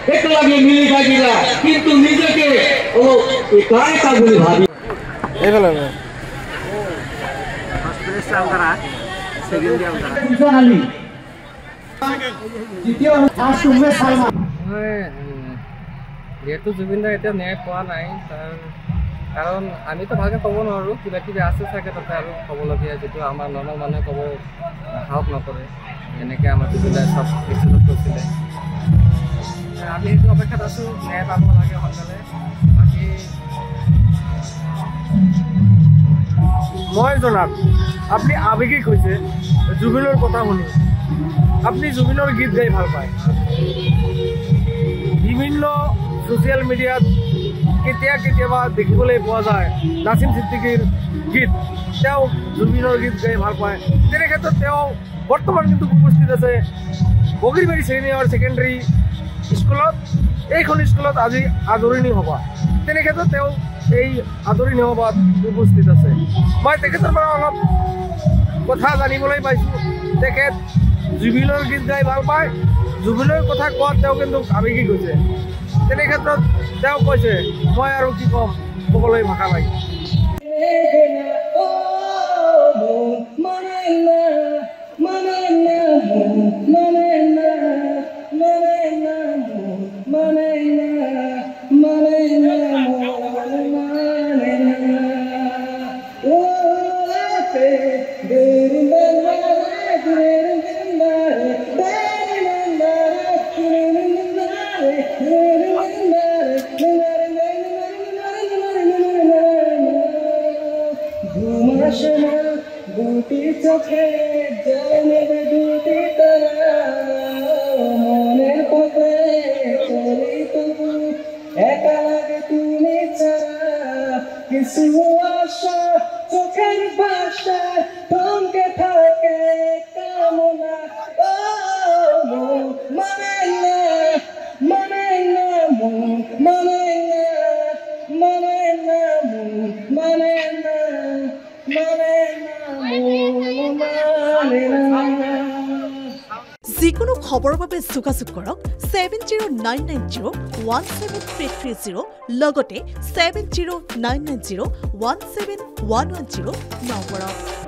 একেলগে মিলি থাকিলা কিন্তু নিজকে একাই একা বলে ভাবি এইফালে যেহেতু জুবিনদাৰ এতিয়া ন্যায় পোৱা নাই তাৰ কাৰণ আমিতো ভালকৈ ক'ব নোৱাৰোঁ কিবা কিবি আছে চাগে তাতে আৰু ক'বলগীয়া যিটো আমাৰ নৰ্মেল মানুহে ক'ব সাহস নকৰে এনেকৈ আমাৰ জুবিনদাই চব এক্সিডেণ্ট কৰিছিলে আমি সেইটো অপেক্ষাত আছোঁ ন্যায় পাব লাগে সোনকালে বাকী মই জনাত আপুনি আৱেগিক হৈছে জুবিনৰ কথা শুনি আপুনি জুবিনৰ গীত গাই ভাল পায় বিভিন্ন ছ'চিয়েল মিডিয়াত কেতিয়াবা দেখিবলৈ পোৱা যায় নাছিম ছিদ্দিকীৰ গীত তেওঁ জুবিনৰ গীত গাই ভাল পায় তেনে ক্ষেত্ৰত তেওঁ বৰ্তমান কিন্তু উপস্থিত আছে বগীৰবাৰী ছিনিয়ৰ ছেকেণ্ডেৰী স্কুলত এইখন স্কুলত আজি আদৰণি সভা তেনে ক্ষেত্ৰত তেওঁ এই আদৰণি সভাত উপস্থিত আছে মই তেখেতৰ পৰা অলপ কথা জানিবলৈ পাইছোঁ তেখেত জুবিনৰ গীত গাই ভাল পায় জুবিনৰ কথা কোৱাত তেওঁ কিন্তু আৱেগিক হৈছে তেনে ক্ষেত্ৰত তেওঁ কৈছে মই আৰু কি ক'ম ক'বলৈ ভাষা নাই দুটি চোখে জানে দুটি তারা মনের পথে চলি তবু একা লাগে তুমি ছাড়া কিছু আশা চোখের ভাষা থমকে থাকে কামনা মানে না মানে না মানে না মানে না মানে না যিকোনো খবৰৰ বাবে যোগাযোগ কৰক 7099017330 লগতে 7099017110 নম্বৰত